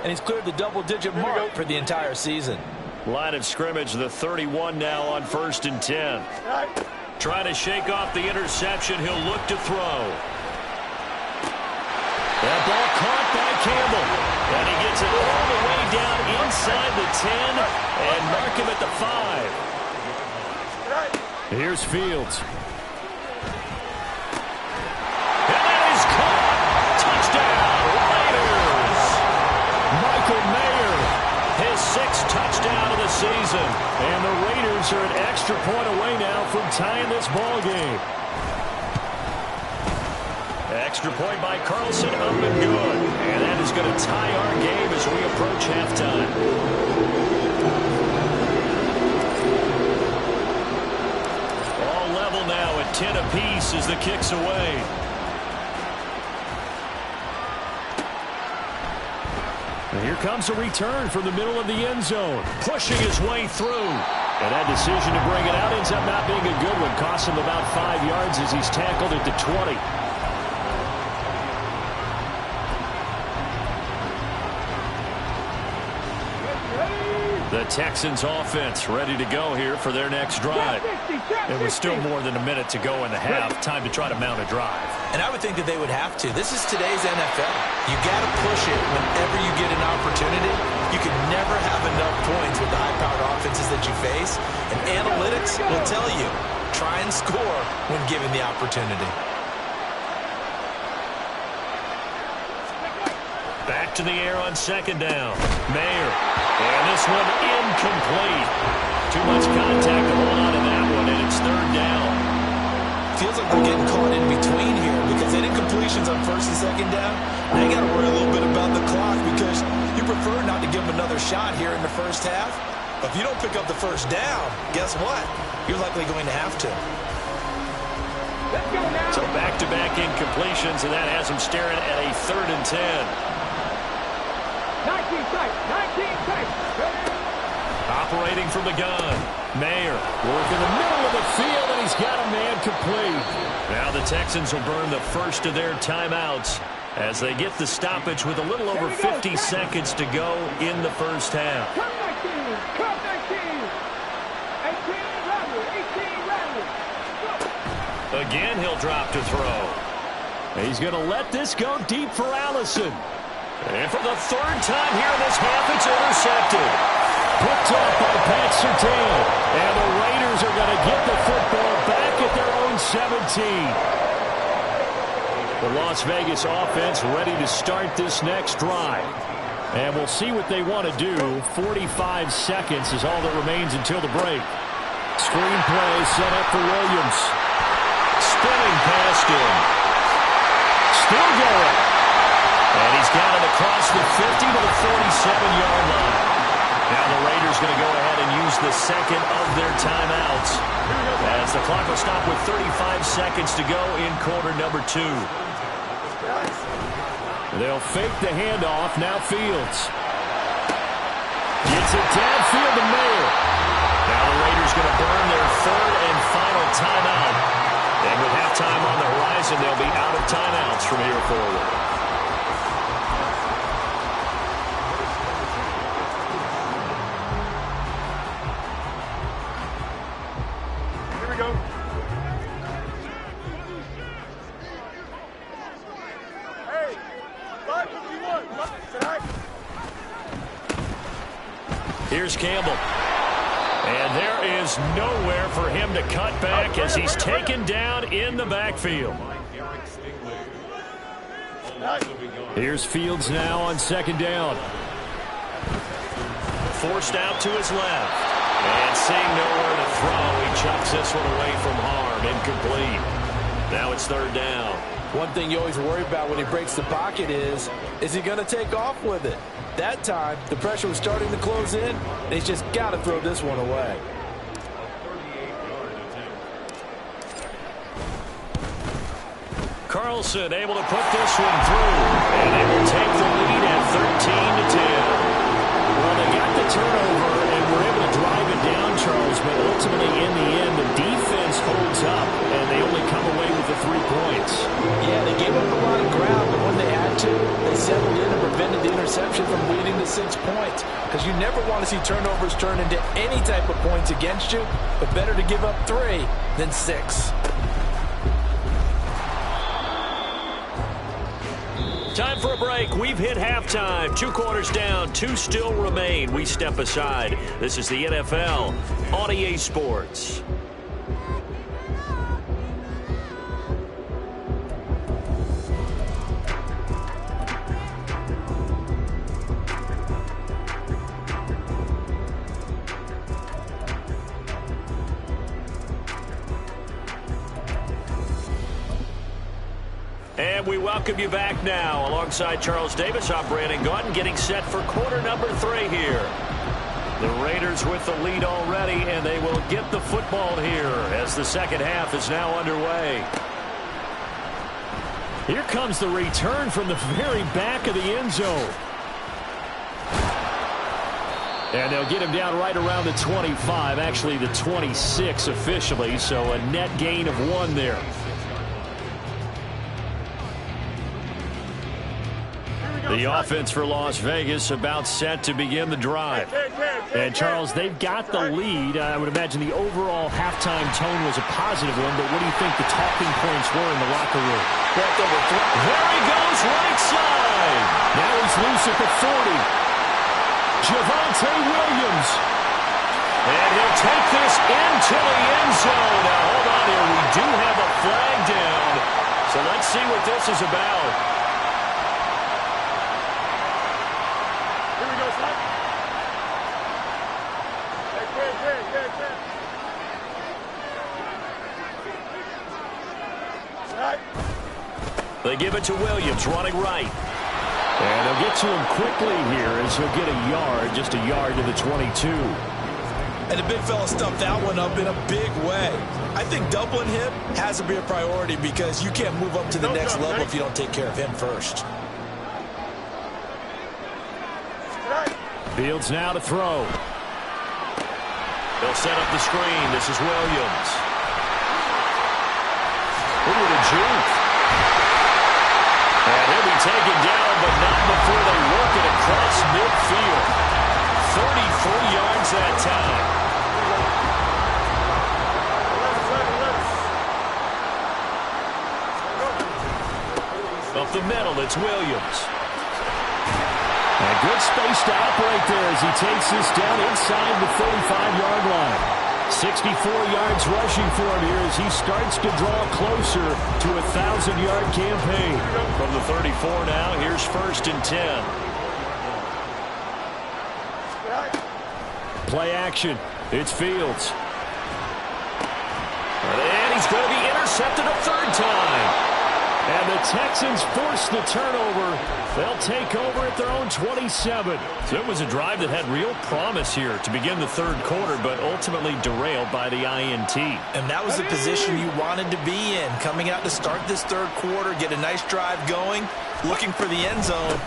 And he's cleared the double-digit mark for the entire season. Line of scrimmage, the 31 now on 1st and 10. Trying to shake off the interception. He'll look to throw. That ball caught by Campbell. And he gets it all the way down inside the 10 and mark him at the 5. Here's Fields. And that is caught. Touchdown, Raiders. Michael Mayer, his 6th touchdown of the season. And the Raiders are an extra point away now from tying this ball game. Extra point by Carlson, up and good. And that is going to tie our game as we approach halftime. All level now at 10 apiece as the kick's away. And here comes a return from the middle of the end zone. Pushing his way through. And that decision to bring it out ends up not being a good one. Costs him about 5 yards as he's tackled at the 20. The Texans offense ready to go here for their next drive. It was still more than a minute to go in the half. Time to try to mount a drive. And I would think that they would have to. This is today's NFL. You got to push it whenever you get an opportunity. You can never have enough points with the high-powered offenses that you face. And analytics will tell you, try and score when given the opportunity. Back to the air on 2nd down. Mayer. And this one incomplete. Too much contact to hold on to that one, and it's 3rd down. Feels like they're getting caught in between here because any incompletions on 1st and 2nd down, now you got to worry a little bit about the clock because you prefer not to give them another shot here in the first half. But if you don't pick up the 1st down, guess what? You're likely going to have to. So back-to-back incompletions, and that has him staring at a 3rd and 10. 19 tight. Operating from the gun. Mayer working the middle of the field, and he's got a man complete. Now the Texans will burn the first of their timeouts as they get the stoppage with a little over 50 seconds to go in the first half. Come 19. 18, Again, he'll drop to throw. He's going to let this go deep for Allison. And for the 3rd time here in this half, it's intercepted. Picked off by Pat Surtain. And the Raiders are going to get the football back at their own 17. The Las Vegas offense ready to start this next drive. And we'll see what they want to do. 45 seconds is all that remains until the break. Screen play set up for Williams. Spinning past him. Still going. And he's got it across the 50 to the 47-yard line. Now the Raiders going to go ahead and use the 2nd of their timeouts as the clock will stop with 35 seconds to go in quarter number 2. They'll fake the handoff. Now Fields. Gets it downfield to Mayer. Now the Raiders going to burn their 3rd and final timeout. And with halftime on the horizon, they'll be out of timeouts from here forward. Here's Campbell. And there is nowhere for him to cut back as he's taken down in the backfield. Here's Fields now on 2nd down. Forced out to his left. And seeing nowhere to throw, he chucks this one away from harm. Incomplete. Now it's 3rd down. One thing you always worry about when he breaks the pocket is he going to take off with it? That time, the pressure was starting to close in, and he's just got to throw this one away. Carlson able to put this one through, and they will take the lead at 13-10. Well, they got the turnover and were able to drive it down, Charles, but ultimately in the end, the defense holds up, and they only come away with the 3 points. Yeah, they gave up a lot of ground, but when they had to, they settled in and prevented the interception. interception from leading to 6 points, because you never want to see turnovers turn into any type of points against you, but better to give up 3 than 6. Time for a break. We've hit halftime. 2 quarters down, 2 still remain. We step aside. This is the NFL on EA Sports. And we welcome you back now. Alongside Charles Davis, I'm Brandon Gaudin, getting set for quarter number 3 here. The Raiders with the lead already, and they will get the football here as the second half is now underway. Here comes the return from the very back of the end zone. And they'll get him down right around the 25, actually the 26 officially, so a net gain of 1 there. The offense for Las Vegas about set to begin the drive. And, Charles, they've got the lead. I would imagine the overall halftime tone was a positive one, but what do you think the talking points were in the locker room? There he goes, right side. Now he's loose at the 40. Javonte Williams. And he'll take this into the end zone. Now, hold on here. We do have a flag down. So let's see what this is about. They give it to Williams, running right. And they'll get to him quickly here as he'll get a yard, just a yard to the 22. And the big fella stuffed that one up in a big way. I think doubling him has to be a priority because you can't move up to the next level if you don't take care of him first. Fields now to throw. They'll set up the screen. This is Williams. Ooh, the juke. And he'll be taken down, but not before they work it across midfield. 33 yards that time. Up the middle, it's Williams. And good space to operate there as he takes this down inside the 35-yard line. 64 yards rushing for him here as he starts to draw closer to a 1,000-yard campaign. From the 34 now, here's 1st and 10. Play action. It's Fields. And he's going to be intercepted a 3rd time. And the Texans force the turnover. They'll take over at their own 27. So it was a drive that had real promise here to begin the 3rd quarter, but ultimately derailed by the INT. And that was the position you wanted to be in. Coming out to start this 3rd quarter, get a nice drive going, looking for the end zone.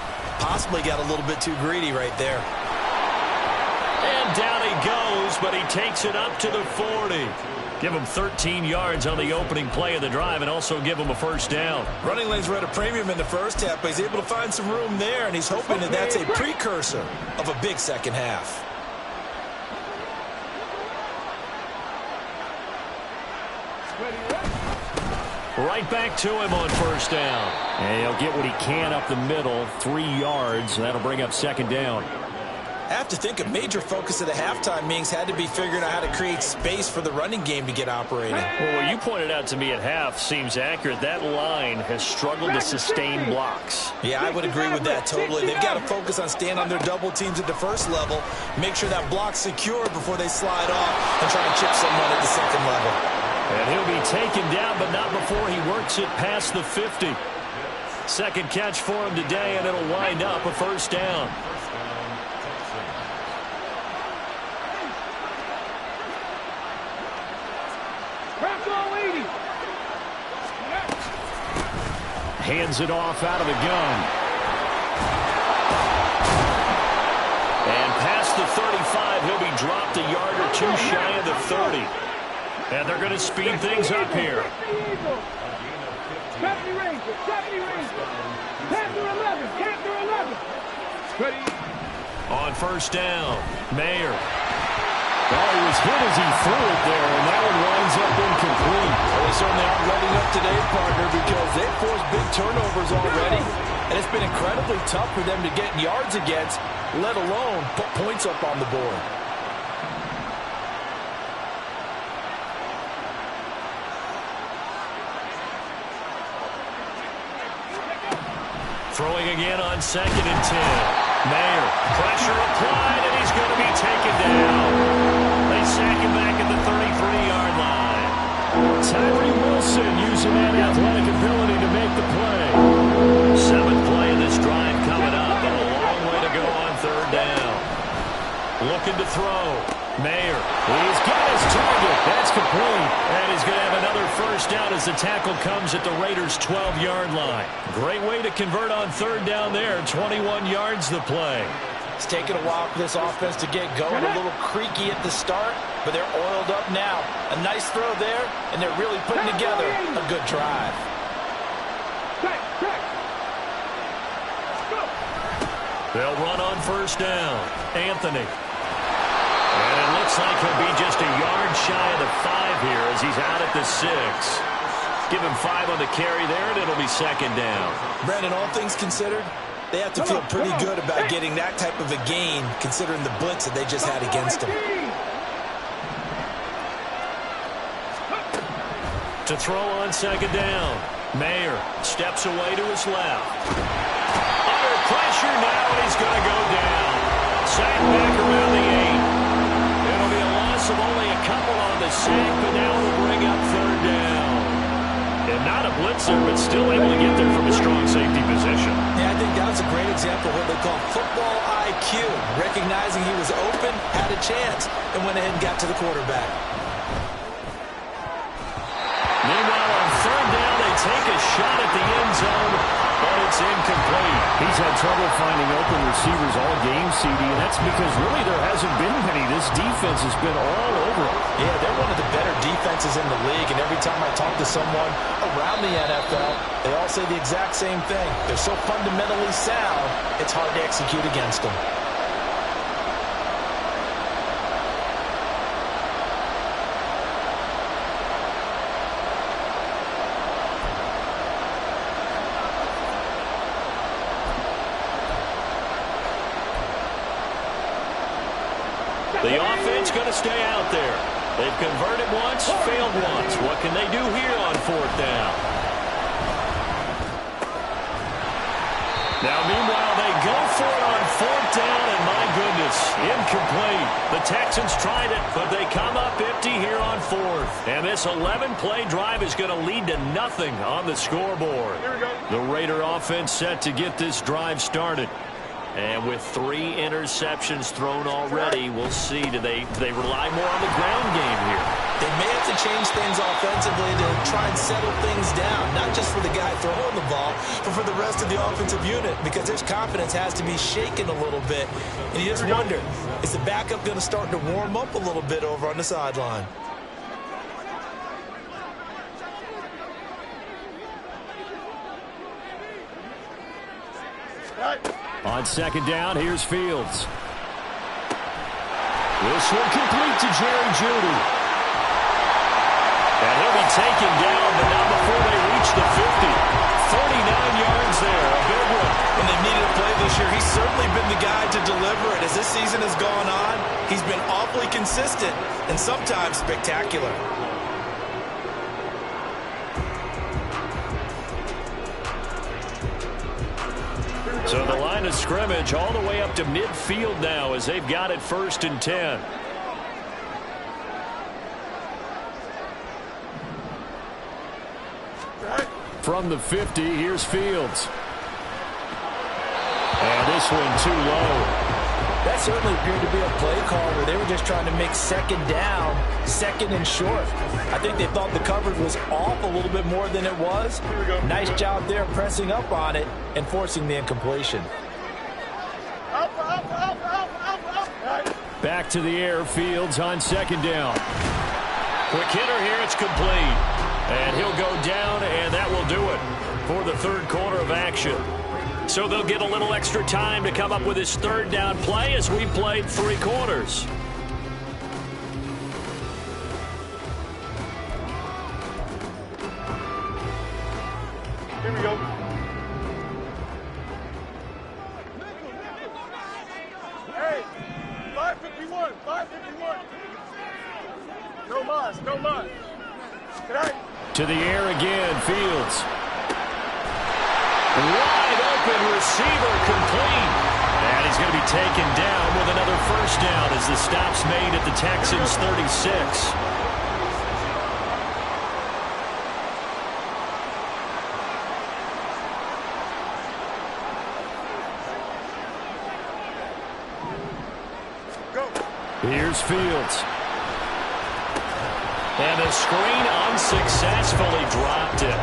Possibly got a little bit too greedy right there. And down he goes, but he takes it up to the 40. Give him 13 yards on the opening play of the drive and also give him a 1st down. Running lanes were at a premium in the 1st half, but he's able to find some room there, and he's hoping that that's a precursor of a big 2nd half. Right back to him on 1st down. And he'll get what he can up the middle, 3 yards. That'll bring up 2nd down. I have to think a major focus of the halftime meetings had to be figuring out how to create space for the running game to get operating. Well, what you pointed out to me at half seems accurate. That line has struggled to sustain blocks. Yeah, I would agree with that totally. They've got to focus on staying on their double teams at the 1st level, make sure that block's secured before they slide off and try and chip someone at the 2nd level. And he'll be taken down, but not before he works it past the 50. 2nd catch for him today, and it'll wind up a 1st down. Hands it off out of the gun. And past the 35, he'll be dropped a yard or 2 shy of the 30. And they're going to speed things up here. Ready. On first down, Mayer. Well, he was hit as he threw it there, and that one winds up incomplete. Well, they certainly aren't letting up today, partner, because they've forced big turnovers already, and it's been incredibly tough for them to get yards against, let alone put points up on the board. Throwing again on 2nd and 10. Mayer, pressure applied, and he's going to be taken down. They sack him back at the 33-yard line. Tyree Wilson using that athletic ability to make the play. 7th play of this drive coming up, and a long way to go on 3rd down. Looking to throw. Mayer, he's got his target. That's complete. And he's going to have another first down as the tackle comes at the Raiders' 12-yard line. Great way to convert on 3rd down there. 21 yards the play. It's taken a while for this offense to get going. A little creaky at the start, but they're oiled up now. A nice throw there, and they're really putting together a good drive. They'll run on first down. Anthony. And it looks like he'll be just a yard shy of the 5 here as he's out at the 6. Give him 5 on the carry there, and it'll be 2nd down. Brandon, all things considered, they have to feel pretty good about getting that type of a gain, considering the blitz that they just had against them. To throw on 2nd down. Mayer steps away to his left. Under pressure now, and he's going to go down. Sacked back around the 8. It'll be a loss of only a couple on the sack, but now we'll bring up 3rd down. And not a blitzer, but still able to get there from a strong safety position. Yeah, I think that was a great example of what they call football IQ. Recognizing he was open, had a chance, and went ahead and got to the quarterback. Meanwhile, on 3rd down, they take a shot at the end zone, but it's incomplete. He's had trouble finding open receivers all game, CD, and that's because really there hasn't been many. This defense has been all over him. Yeah, they're one of the better defenses in the league, and every time I talk to someone around the NFL, they all say the exact same thing. They're so fundamentally sound, it's hard to execute against them. The offense going to stay out there. They've converted once, failed once. What can they do here on 4th down? Now, meanwhile, they go for it on 4th down, and my goodness, incomplete. The Texans tried it, but they come up empty here on 4th. And this 11-play drive is going to lead to nothing on the scoreboard. The Raider offense set to get this drive started. And with 3 interceptions thrown already, we'll see. Do they rely more on the ground game here? They may have to change things offensively to try and settle things down, not just for the guy throwing the ball, but for the rest of the offensive unit, because his confidence has to be shaken a little bit. And you just wonder, is the backup going to start to warm up a little bit over on the sideline? On 2nd down, here's Fields. This one complete to Jerry Jeudy. And he'll be taken down, but not before they reach the 50. 49 yards there, a big one. When they needed a play this year, he's certainly been the guy to deliver it. As this season has gone on, he's been awfully consistent and sometimes spectacular. So the line of scrimmage all the way up to midfield now as they've got it 1st and 10. From the 50, here's Fields. And this one too low. That certainly appeared to be a play call where they were just trying to make 2nd down, 2nd and short. I think they thought the coverage was off a little bit more than it was. Nice job there pressing up on it and forcing the incompletion. Back to the air, Fields on 2nd down. Quick hitter here, it's complete. And he'll go down, and that will do it for the 3rd quarter of action. So they'll get a little extra time to come up with his third down play as we played 3 quarters. Here we go. Hey, 551, 551. No mas, no mas. To the air again, Fields. Wide open receiver complete. And he's going to be taken down with another first down as the stop's made at the Texans' 36. Here's Fields. And the screen unsuccessfully dropped it.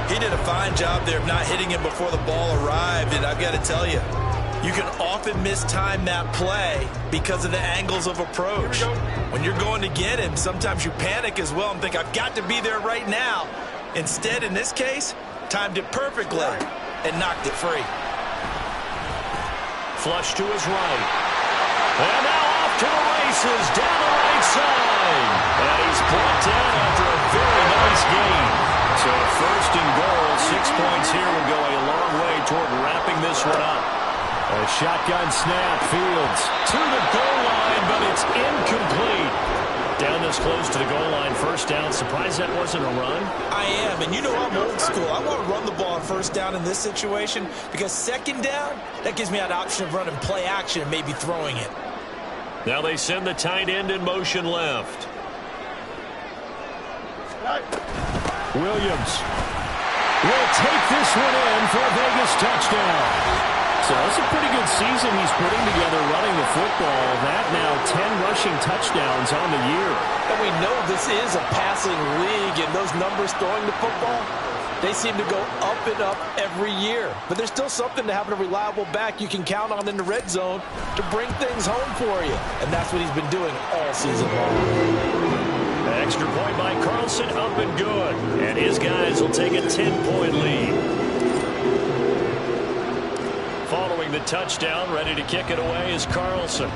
He did a fine job there of not hitting him before the ball arrived, and I've got to tell you, you can often mistime that play because of the angles of approach. When you're going to get him, sometimes you panic as well and think, I've got to be there right now. Instead, in this case, timed it perfectly and knocked it free. Flush to his right. And now off to the races, down the right side. And he's brought down after a very nice gain. So first and goal, 6 points here will go a long way toward wrapping this one up. A shotgun snap, Fields to the goal line, but it's incomplete. Down this close to the goal line, first down. Surprised that wasn't a run? I am, and you know I'm old school. I want to run the ball on first down in this situation because second down, that gives me an option of running play action and maybe throwing it. Now they send the tight end in motion left. Williams will take this one in for a Vegas touchdown. So that's a pretty good season he's putting together running the football. That now 10 rushing touchdowns on the year. And we know this is a passing league, and those numbers throwing the football, they seem to go up and up every year. But there's still something to having a reliable back you can count on in the red zone to bring things home for you. And that's what he's been doing all season long. Extra point by Carlson, up and good. And his guys will take a 10-point lead. Following the touchdown, ready to kick it away is Carlson.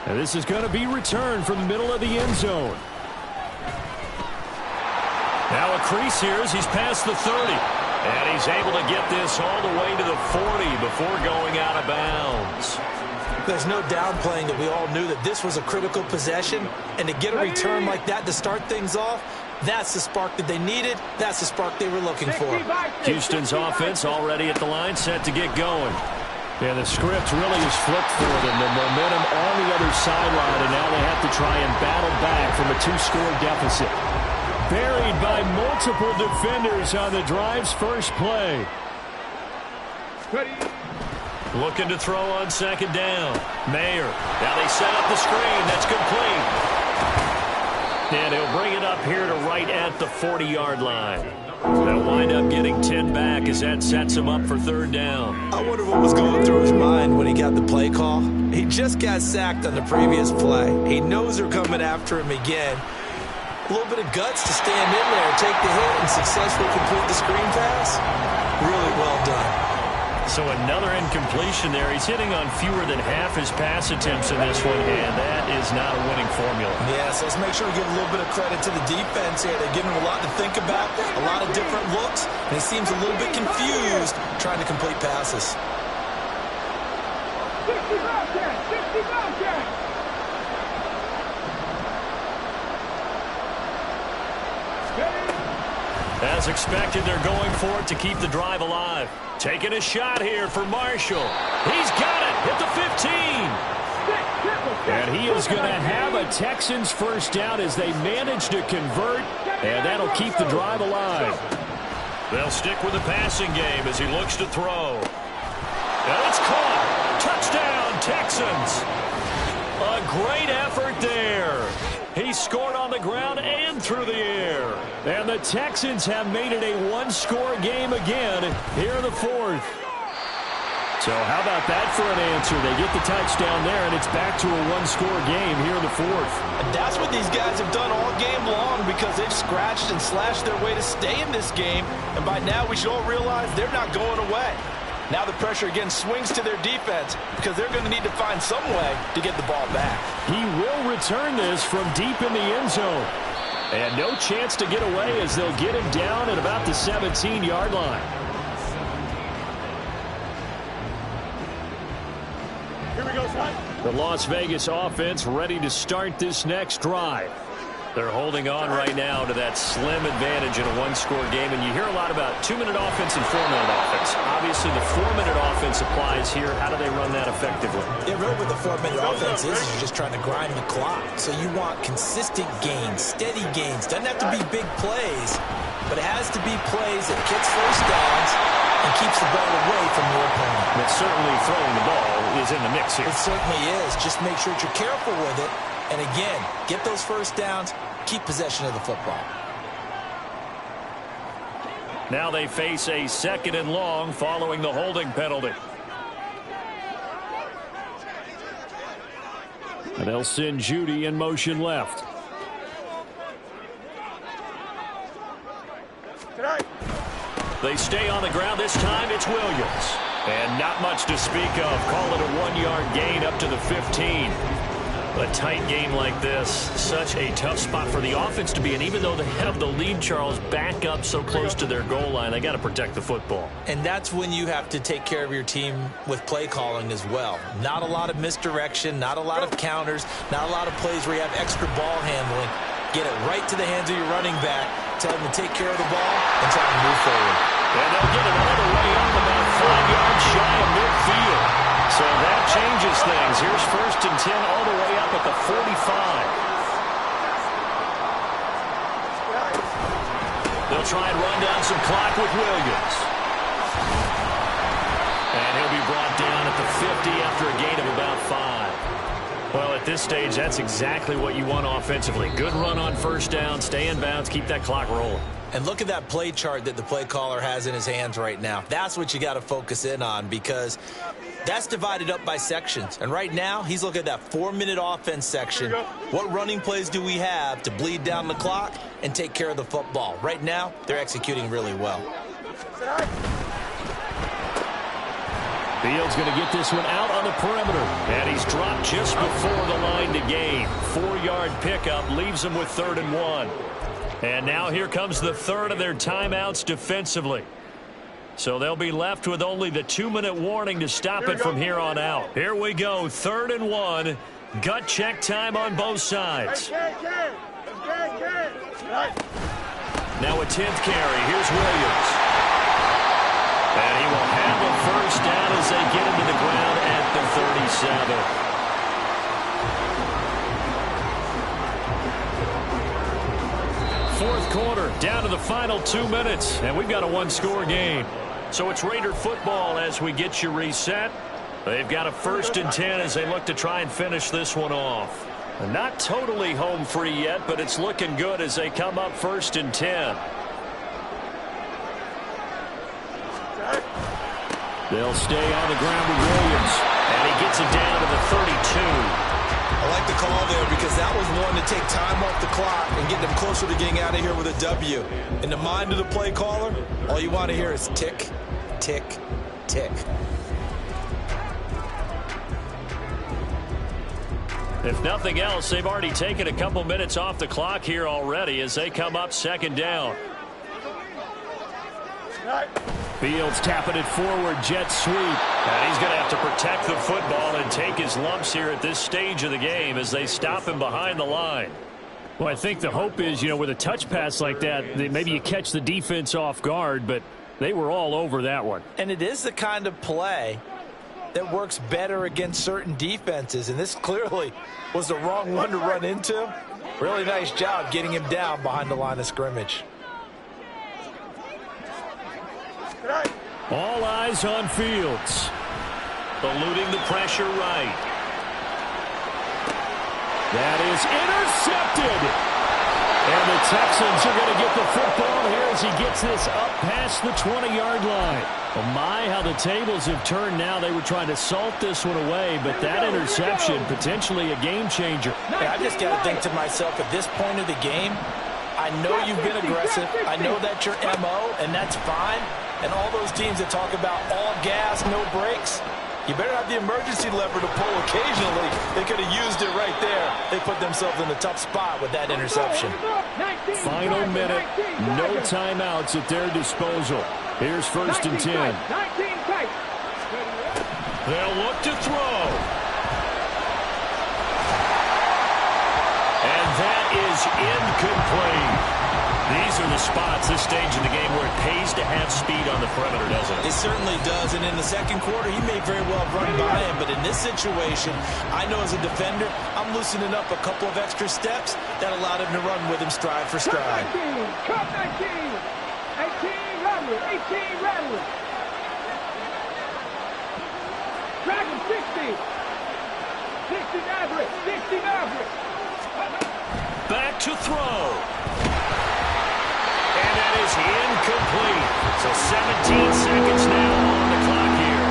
And this is going to be returned from the middle of the end zone. Now a crease here as he's past the 30. And he's able to get this all the way to the 40 before going out of bounds. There's no downplaying that we all knew that this was a critical possession. And to get a return like that to start things off, that's the spark that they needed. That's the spark they were looking for. Houston's offense already at the line, set to get going. Yeah, the script really is flipped for them. The momentum on the other sideline, and now they have to try and battle back from a 2-score deficit. Buried by multiple defenders on the drive's first play. Looking to throw on second down. Mayer. Now they set up the screen. That's complete. And he'll bring it up here to right at the 40-yard line. They'll wind up getting 10 back as that sets him up for third down. I wonder what was going through his mind when he got the play call. He just got sacked on the previous play. He knows they're coming after him again. A little bit of guts to stand in there, take the hit, and successfully complete the screen pass. Really well done. So another incompletion there. He's hitting on fewer than half his pass attempts in this one, and that is not a winning formula. Yeah, so let's make sure we give a little bit of credit to the defense here. They're giving him a lot to think about, a lot of different looks, and he seems a little bit confused trying to complete passes. 60 Bobcat! 60 Bobcat! As expected, they're going for it to keep the drive alive. Taking a shot here for Marshall. He's got it at the 15. And he is going to have a Texans first down as they manage to convert, and that'll keep the drive alive. They'll stick with the passing game as he looks to throw. And it's caught. Touchdown, Texans. A great effort there. He scored on the ground and through the air. And the Texans have made it a one-score game again here in the fourth. So how about that for an answer? They get the touchdown there, and it's back to a one-score game here in the fourth. And that's what these guys have done all game long because they've scratched and slashed their way to stay in this game. And by now, we should all realize they're not going away. Now the pressure again swings to their defense because they're going to need to find some way to get the ball back. He will return this from deep in the end zone. And no chance to get away as they'll get him down at about the 17-yard line. Here we go, son. The Las Vegas offense ready to start this next drive. They're holding on right now to that slim advantage in a one-score game. And you hear a lot about 2-minute offense and 4-minute offense. Obviously, the 4-minute offense applies here. How do they run that effectively? Yeah, really what the 4-minute offense is you're just trying to grind the clock. So you want consistent gains, steady gains. Doesn't have to be big plays, but it has to be plays that gets first downs and keeps the ball away from your opponent. But certainly throwing the ball is in the mix here. It certainly is. Just make sure that you're careful with it. And again, get those first downs, keep possession of the football. Now they face a 2nd and long following the holding penalty. And they'll send Judy in motion left. They stay on the ground. This time it's Williams. And not much to speak of. Call it a 1-yard gain up to the 15. A tight game like this, such a tough spot for the offense to be in. Even though they have the lead, Charles, back up so close to their goal line, they got to protect the football. And that's when you have to take care of your team with play calling as well. Not a lot of misdirection, not a lot of counters, not a lot of plays where you have extra ball handling. Get it right to the hands of your running back, tell him to take care of the ball, and try to move forward. And they'll get it all the way up about 5 yards shy of midfield. So that changes things. Here's 1st and 10 all the way up at the 45. They'll try and run down some clock with Williams. And he'll be brought down at the 50 after a gain of about 5. Well, at this stage, that's exactly what you want offensively. Good run on first down, stay in bounds, keep that clock rolling. And look at that play chart that the play caller has in his hands right now. That's what you got to focus in on because that's divided up by sections. And right now, he's looking at that 4-minute offense section. What running plays do we have to bleed down the clock and take care of the football? Right now, they're executing really well. Fields going to get this one out on the perimeter. And he's dropped just before the line to gain. 4-yard pickup leaves him with 3rd and 1. And now here comes the 3rd of their timeouts defensively. So they'll be left with only the 2-minute warning to stop it from here on out. Here we go, 3rd and 1. Gut check time on both sides. Now a 10th carry. Here's Williams. And he will have a first down as they get him to the ground at the 37. Fourth quarter, down to the final 2 minutes, and we've got a one-score game. So it's Raider football as we get you reset. They've got a 1st and 10 as they look to try and finish this one off. Not totally home free yet, but it's looking good as they come up 1st and 10. They'll stay on the ground with Williams, and he gets it down to the 32. I like the call there because that was one to take time off the clock and get them closer to getting out of here with a W. In the mind of the play caller, all you want to hear is tick, tick, tick. If nothing else, they've already taken a couple minutes off the clock here already as they come up 2nd down. Fields tapping it forward, jet sweep. And he's going to have to protect the football and take his lumps here at this stage of the game as they stop him behind the line. Well, I think the hope is, with a touch pass like that, maybe you catch the defense off guard, but they were all over that one. And it is the kind of play that works better against certain defenses, and this clearly was the wrong one to run into. Really nice job getting him down behind the line of scrimmage. All eyes on Fields. Eluding the pressure right. That is intercepted. And the Texans are going to get the football here as he gets this up past the 20-yard line. Oh my, how the tables have turned now. They were trying to salt this one away, but that interception, potentially a game changer. Hey, I just got to think to myself, at this point of the game, I know you've been aggressive. I know that's your MO, and that's fine. And all those teams that talk about all gas, no brakes, you better have the emergency lever to pull occasionally. They could have used it right there. They put themselves in a tough spot with that interception. Final minute, no timeouts at their disposal. Here's 1st and 10. They'll look to throw. And that is incomplete. These are the spots, this stage in the game, where it pays to have speed on the perimeter, doesn't it? It certainly does, and in the second quarter, he may very well run by him, but in this situation, I know as a defender, I'm loosening up a couple of extra steps that allowed him to run with him stride for stride. Cut 19, 18, Rattler, 18, Rattler. Dragon 60, 60 Maverick, 60 Maverick. Back to throw. And that is incomplete. So 17 seconds now on the clock here.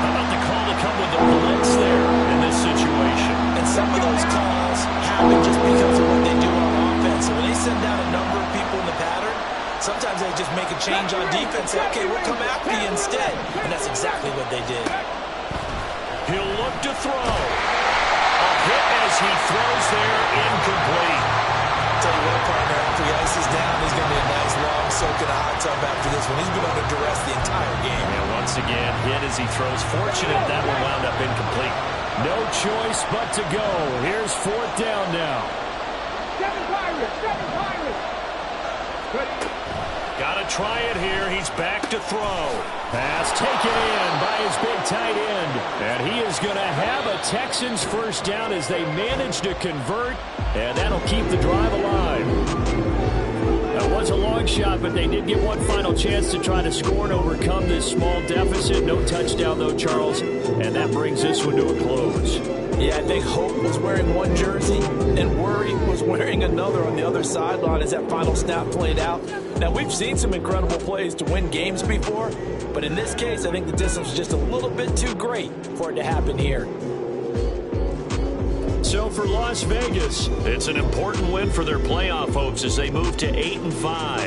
How about the call to come with the blitz there in this situation? And some of those calls happen just because of what they do on offense. So when they send out a number of people in the pattern, sometimes they just make a change on defense. Say, okay, we'll come after you instead. And that's exactly what they did. He'll look to throw. A hit as he throws there, incomplete. Tell you what, partner, after he ices down, he's going to be a nice long soak in a hot tub after this one. He's been under duress the entire game. And once again, hit as he throws. Fortunate that one wound up incomplete. No choice but to go. Here's 4th down now. 7 Pirates, 7 Pirates. Got to try it here. He's back to throw. Pass taken in by his big tight end. And he is going to have a Texans 1st down as they manage to convert. And that'll keep the drive alive. That was a long shot, but they did get one final chance to try to score and overcome this small deficit. No touchdown, though, Charles. And that brings this one to a close. Yeah, I think Hope was wearing one jersey and Worry was wearing another on the other sideline as that final snap played out. Now, we've seen some incredible plays to win games before, but in this case, I think the distance was just a little bit too great for it to happen here. So for Las Vegas, it's an important win for their playoff hopes as they move to 8-5.